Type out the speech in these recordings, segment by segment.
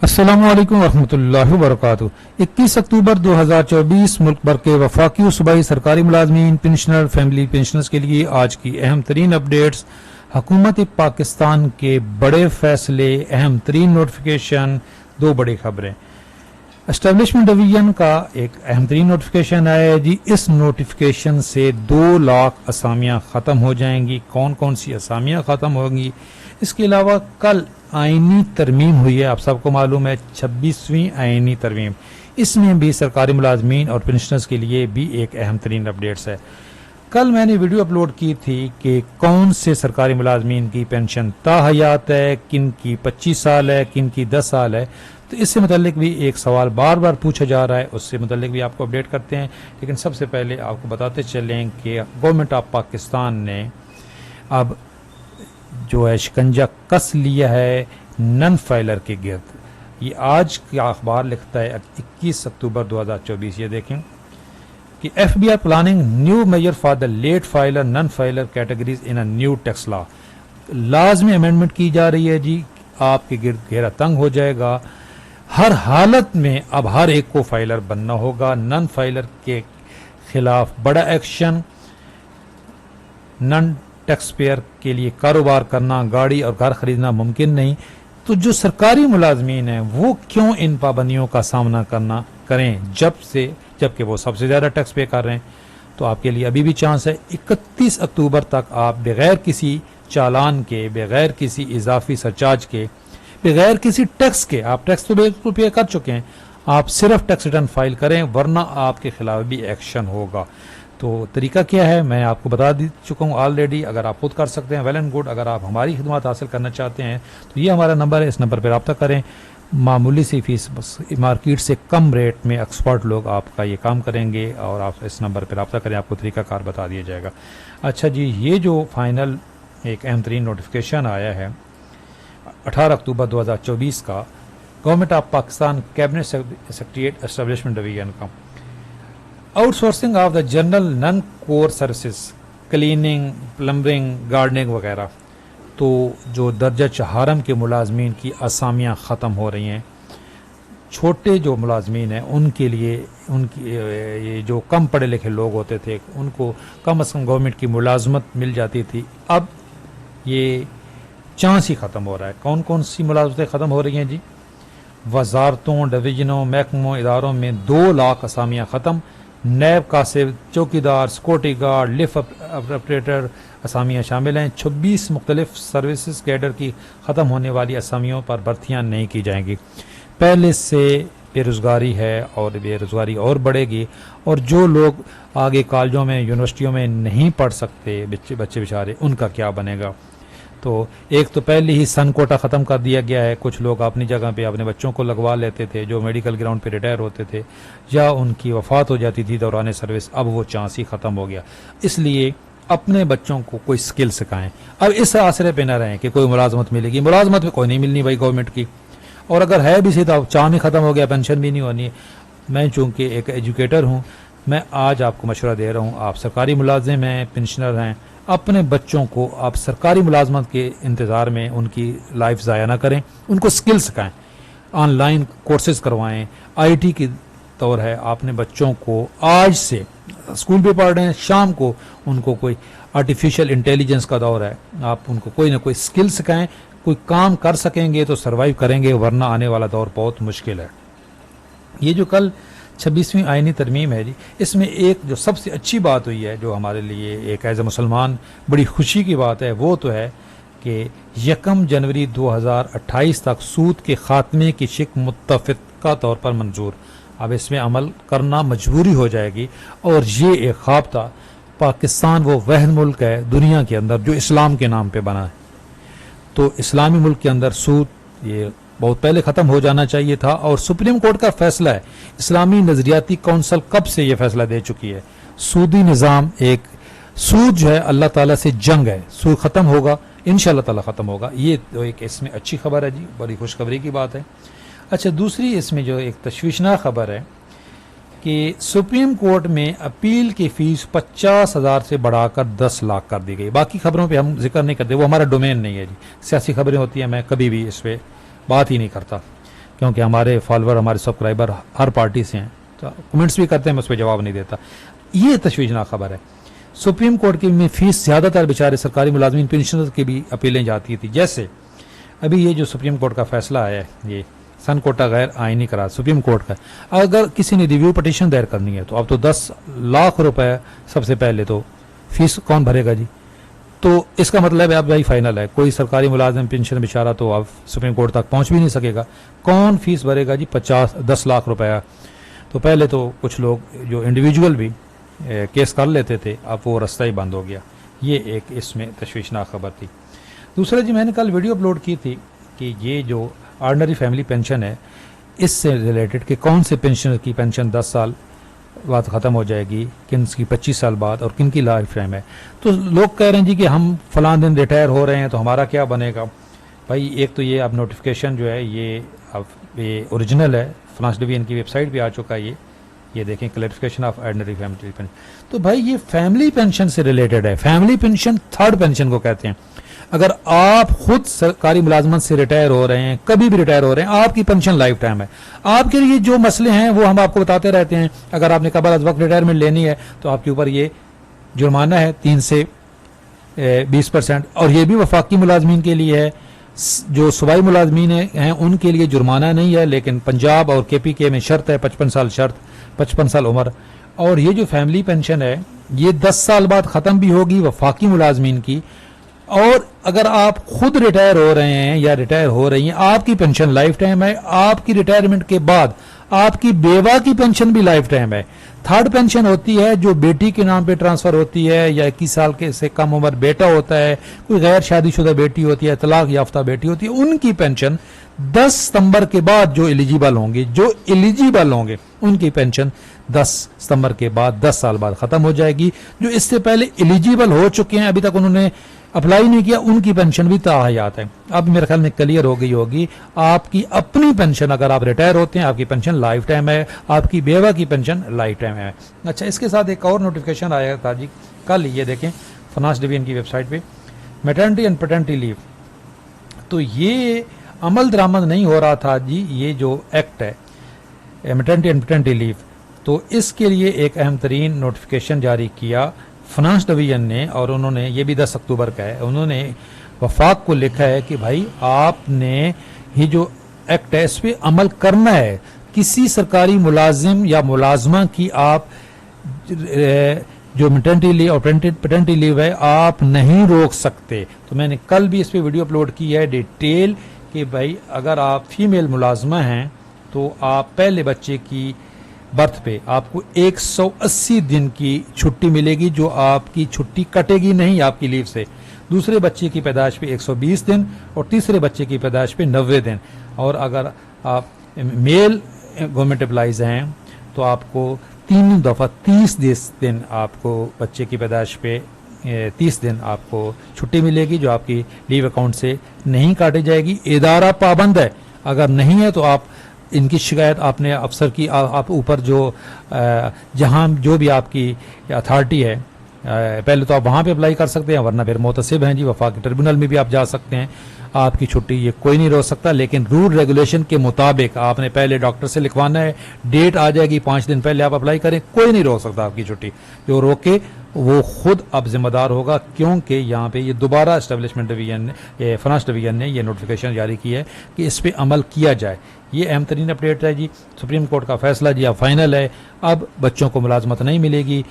अस्सलामुअलैकुम वरहमतुल्लाहि वबरकातुहू। 21 अक्टूबर 2024 मुल्क भर के वफाकी सूबाई सरकारी मुलाजमीन, पेंशनर, फैमिली पेंशनर्स के लिए आज की अहम तरीन अपडेट्स, हुकूमत पाकिस्तान के बड़े फैसले, अहम तरीन नोटिफिकेशन, दो बड़ी खबरें। एस्टेब्लिशमेंट डिवीजन का एक अहम तरीन नोटिफिकेशन आया है जी। इस नोटिफिकेशन से 2 लाख असामियाँ ख़त्म हो जाएंगी। कौन कौन सी असामियाँ ख़त्म होंगी? इसके अलावा कल आईनी तरमीम हुई है, आप सबको मालूम है, 26वीं आईनी तरमीम। इसमें भी सरकारी मुलाजमीन और पेंशनर्स के लिए भी एक अहम तरीन अपडेट्स है। कल मैंने वीडियो अपलोड की थी कि कौन से सरकारी मुलाजमीन की पेंशन ताहयात है, किन की 25 साल है, किन की 10 साल है। तो इससे मुतल्लिक भी एक सवाल बार बार पूछा जा रहा है, उससे मुतल्लिक भी आपको अपडेट करते हैं। लेकिन सबसे पहले आपको बताते चलें कि गवर्नमेंट ऑफ पाकिस्तान ने अब जो है शिकंजा कस लिया है नन फाइलर के गिर्द। ये आज का अखबार लिखता है 21 अक्टूबर 2024। ये देखें कि FBI planning new measure for the late filer non filer categories in a new tax law. Laws में अमेंडमेंट की जा रही है जी। आपके गिर्द घेरा तंग हो जाएगा। हर हालत में अब हर एक को फाइलर बनना होगा। नन फाइलर के खिलाफ बड़ा एक्शन। नन टैक्स पेयर के लिए कारोबार करना, गाड़ी और घर खरीदना मुमकिन नहीं। तो जो सरकारी मुलाजमीन हैं वो क्यों इन पाबंदियों का सामना करना करें जबकि वो सबसे ज़्यादा टैक्स पे कर रहे हैं। तो आपके लिए अभी भी चांस है। 31 अक्टूबर तक आप बगैर किसी चालान के, बगैर किसी इजाफी सरचार्ज के, बगैर किसी टैक्स के, आप टैक्स तो पे कर चुके हैं, आप सिर्फ टैक्स रिटर्न फाइल करें, वरना आपके खिलाफ भी एक्शन होगा। तो तरीका क्या है मैं आपको बता दी चुका हूँ ऑलरेडी। अगर आप खुद कर सकते हैं वेल एंड गुड। अगर आप हमारी खिदमत हासिल करना चाहते हैं तो ये हमारा नंबर है, इस नंबर पर रब्ता करें। मामूली सी फीस, बस मार्केट से कम रेट में एक्सपर्ट लोग आपका ये काम करेंगे और आप इस नंबर पर रब्ता करें, आपको तरीकाकार बता दिया जाएगा। अच्छा जी, ये जो फाइनल एक अहम तरीन नोटिफिकेशन आया है 18 अक्टूबर 2024 का, government of Pakistan cabinet secretariat establishment division का, outsourcing of the general non core services, cleaning, plumbing, gardening वगैरह। तो जो दर्जा चहारम के मुलाजमीन की असामियाँ ख़त्म हो रही हैं। छोटे जो मुलाजमीन हैं उनके लिए, उनकी ये जो कम पढ़े लिखे लोग होते थे उनको कम अज़ कम गवर्नमेंट की मुलाजमत मिल जाती थी। अब ये चांस ही ख़त्म हो रहा है। कौन कौन सी मुलाजमतें ख़त्म हो रही हैं जी? वजारतों, डिवीजनों, महकमों, इदारों में 2 लाख असामियाँ ख़त्म। नैब कासिब, चौकीदार, सिक्योरिटी गार्ड, लिफ्ट ऑपरेटर असामियाँ शामिल हैं। 26 मुख्तलिफ सर्विसेज कैडर की ख़त्म होने वाली असामियों पर भर्तियाँ नहीं की जाएंगी। पहले से बेरोज़गारी है और बेरोज़गारी और बढ़ेगी। और जो लोग आगे कॉलेजों में, यूनिवर्सिटियों में नहीं पढ़ सकते, बच्चे बेचारे, उनका क्या बनेगा? तो एक तो पहले ही सन कोटा ख़त्म कर दिया गया है। कुछ लोग अपनी जगह पे अपने बच्चों को लगवा लेते थे जो मेडिकल ग्राउंड पे रिटायर होते थे या उनकी वफ़ात हो जाती थी दौरान सर्विस। अब वो चांस ही ख़त्म हो गया। इसलिए अपने बच्चों को कोई स्किल सिखाएं। अब इस आसरे पे ना रहें कि कोई मुलाजमत मिलेगी। मुलाजमत में कोई नहीं मिलनी भाई गवर्नमेंट की, और अगर है भी सही तो चांद ही ख़त्म हो गया, पेंशन भी नहीं होनी। मैं चूँकि एक एजुकेटर हूँ, मैं आज आपको मशवरा दे रहा हूँ, आप सरकारी मुलाजिम हैं, पेंशनर हैं, अपने बच्चों को आप सरकारी मुलाजमत के इंतज़ार में उनकी लाइफ ज़ाया ना करें। उनको स्किल सिखाएं, ऑनलाइन कोर्सेज करवाएं। आईटी की दौर है, आपने बच्चों को आज से स्कूल भी पढ़ रहे हैं, शाम को उनको कोई आर्टिफिशियल इंटेलिजेंस का दौर है, आप उनको कोई ना कोई स्किल सिखाएं। कोई काम कर सकेंगे तो सर्वाइव करेंगे, वरना आने वाला दौर बहुत मुश्किल है। ये जो कल 26वीं आईनी तरमीम है जी, इसमें एक जो सबसे अच्छी बात हुई है, जो हमारे लिए एक एज ए मुसलमान बड़ी खुशी की बात है, वो तो है कि 1 जनवरी 2028 तक सूद के खात्मे की शिक मुत्तफ़िक़ा तौर पर मंजूर। अब इसमें अमल करना मजबूरी हो जाएगी। और ये एक ख्वाब था। पाकिस्तान वो वहद मुल्क है दुनिया के अंदर जो इस्लाम के नाम पे बना है। तो इस्लामी मुल्क के अंदर सूद ये बहुत पहले ख़त्म हो जाना चाहिए था। और सुप्रीम कोर्ट का फैसला है, इस्लामी नज़रियाती कौंसल कब से ये फैसला दे चुकी है। सूदी निज़ाम, एक सूद जो है अल्लाह ताला से जंग है, सूद ख़त्म होगा, इंशाअल्लाह ताला ख़त्म होगा। ये तो एक इसमें अच्छी खबर है जी, बड़ी खुशखबरी की बात है। अच्छा, दूसरी इसमें जो एक तशवीशनाक खबर है कि सुप्रीम कोर्ट में अपील की फ़ीस 50,000 से बढ़ाकर 10 लाख कर दी गई। बाकी खबरों पे हम जिक्र नहीं करते, वो हमारा डोमेन नहीं है जी। सियासी खबरें होती हैं, मैं कभी भी इस पर बात ही नहीं करता। क्योंकि हमारे फॉलोअर, हमारे सब्सक्राइबर हर पार्टी से हैं, तो कमेंट्स भी करते हैं, मैं उस पर जवाब नहीं देता। ये तशवीशनाक खबर है। सुप्रीम कोर्ट की में फीस ज़्यादातर बेचारे सरकारी मुलाजमीन पेंशनर की भी अपीलें जाती थी। जैसे अभी ये जो सुप्रीम कोर्ट का फैसला आया है, ये सन कोटा गैर आइनी करार सुप्रीम कोर्ट का, अगर किसी ने रिव्यू पटिशन दायर करनी है तो अब तो 10 लाख रुपए सबसे पहले तो फीस कौन भरेगा जी। तो इसका मतलब है अब भाई फाइनल है, कोई सरकारी मुलाजिम पेंशन बेचारा तो अब सुप्रीम कोर्ट तक पहुंच भी नहीं सकेगा। कौन फीस भरेगा जी 10 लाख रुपया। तो पहले तो कुछ लोग जो इंडिविजुअल भी केस कर लेते थे, अब वो रास्ता ही बंद हो गया। ये एक इसमें तशवीशनाक खबर थी। दूसरा जी, मैंने कल वीडियो अपलोड की थी कि ये जो ऑर्डनरी फैमिली पेंशन है, इससे रिलेटेड कि कौन से पेंशनर की पेंशन 10 साल बाद ख़त्म हो जाएगी, किन की 25 साल बाद और किन की लाइफ टाइम है। तो लोग कह रहे हैं जी कि हम फलां दिन रिटायर हो रहे हैं तो हमारा क्या बनेगा। भाई एक तो ये अब नोटिफिकेशन जो है ये अब ये ओरिजिनल है, फाइनेंस डिवीजन की वेबसाइट पे आ चुका है। ये देखें, clarification of ordinary family pension. तो भाई ये फैमिली पेंशन से रिलेटेड है। फैमिली पेंशन थर्ड पेंशन को कहते हैं। अगर आप खुद सरकारी मुलाजमत से रिटायर हो रहे हैं, कभी भी रिटायर हो रहे हैं, आपकी पेंशन लाइफ टाइम है। आपके लिए जो मसले हैं वो हम आपको बताते रहते हैं। अगर आपने कबल अज वक्त रिटायरमेंट लेनी है तो आपके ऊपर ये जुर्माना है 3 से 20%, और ये भी वफाकी मुलाजमीन के लिए है। जो सूबाई मुलाजमीन हैं उनके लिए जुर्माना नहीं है, लेकिन पंजाब और KPK में शर्त है 55 साल शर्त, 55 साल उम्र। और ये जो फैमिली पेंशन है ये 10 साल बाद ख़त्म भी होगी वफाकी मुलाजमीन की। और अगर आप खुद रिटायर हो रहे हैं या रिटायर हो रही हैं, आपकी पेंशन लाइफ टाइम है। आपकी रिटायरमेंट के बाद आपकी बेवा की पेंशन भी लाइफ टाइम है। थर्ड पेंशन होती है जो बेटी के नाम पे ट्रांसफर होती है, या 21 साल के से कम उम्र बेटा होता है, कोई गैर शादीशुदा बेटी होती है, तलाक याफ्ता बेटी होती है, उनकी पेंशन 10 सितंबर के बाद जो एलिजिबल होंगे उनकी पेंशन 10 सितंबर के बाद 10 साल बाद खत्म हो जाएगी। जो इससे पहले एलिजिबल हो चुके हैं, अभी तक उन्होंने अप्लाई नहीं किया, उनकी पेंशन भी ताहयात है। अब मेरे ख्याल में क्लियर हो गई होगी। आपकी अपनी पेंशन, अगर आप रिटायर होते हैं, आपकी पेंशन लाइफ टाइम है, आपकी बेवा की पेंशन लाइफ टाइम है। अच्छा, इसके साथ एक और नोटिफिकेशन आया था जी कल, ये देखें फाइनेंस डिवीजन की वेबसाइट पे, मैटरनिटी एंड पैटर्निटी लीव। तो ये अमल दरामद नहीं हो रहा था जी, ये जो एक्ट है मैटरनिटी एंड पैटर्निटी लीव, तो इसके लिए एक अहम तरीन नोटिफिकेशन जारी किया फाइनेंस डिवीजन ने, और उन्होंने, ये भी 10 अक्टूबर का है, उन्होंने वफाक को लिखा है कि भाई आपने ये जो एक्ट है इस पर अमल करना है। किसी सरकारी मुलाजिम या मुलाजमा की आप जो मैटरनिटी लीव और पैटर्निटी लीव है आप नहीं रोक सकते। तो मैंने कल भी इस पर वीडियो अपलोड की है डिटेल कि भाई अगर आप फीमेल मुलाजमा हैं तो आप पहले बच्चे की बर्थ पे आपको 180 दिन की छुट्टी मिलेगी, जो आपकी छुट्टी कटेगी नहीं आपकी लीव से। दूसरे बच्चे की पैदाइश पे 120 दिन और तीसरे बच्चे की पैदाइश पे 90 दिन। और अगर आप मेल गवर्नमेंट एम्प्लॉइज हैं तो आपको 3 दफ़ा 30 दिन आपको बच्चे की पैदाइश पे 30 दिन आपको छुट्टी मिलेगी, जो आपकी लीव अकाउंट से नहीं काटी जाएगी। इदारा पाबंद है, अगर नहीं है तो आप इनकी शिकायत आपने अफसर की, आप ऊपर जो जहां जो भी आपकी अथॉरिटी है, पहले तो आप वहां पे अप्लाई कर सकते हैं, वरना फिर मोतसिब हैं जी वफाकी ट्रिब्यूनल में भी आप जा सकते हैं। आपकी छुट्टी ये कोई नहीं रोक सकता, लेकिन रूल रेगुलेशन के मुताबिक आपने पहले डॉक्टर से लिखवाना है, डेट आ जाएगी 5 दिन पहले आप अप्लाई करें, कोई नहीं रोक सकता आपकी छुट्टी। जो रोके वो खुद अब जिम्मेदार होगा, क्योंकि यहाँ पे ये दोबारा एस्टेब्लिशमेंट डिवीजन ने, फाइनेंस डिवीजन ने ये नोटिफिकेशन जारी की है कि इस पर अमल किया जाए। ये अहम तरीन अपडेट है जी। सुप्रीम कोर्ट का फैसला जी अब फाइनल है, अब बच्चों को मुलाजमत नहीं मिलेगी।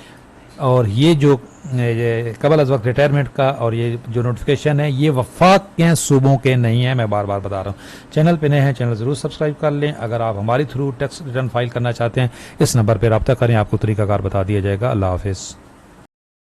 और ये जो कबल अज वक्त रिटायरमेंट का और ये जो नोटिफिकेशन है ये वफाक के सूबों के नहीं है, मैं बार बार बता रहा हूँ। चैनल पे नए हैं, चैनल ज़रूर सब्सक्राइब कर लें। अगर आप हमारी थ्रू टैक्स रिटर्न फाइल करना चाहते हैं, इस नंबर पर रब्ता करें, आपको तरीकाकार बता दिया जाएगा। अल्लाह हाफिज़।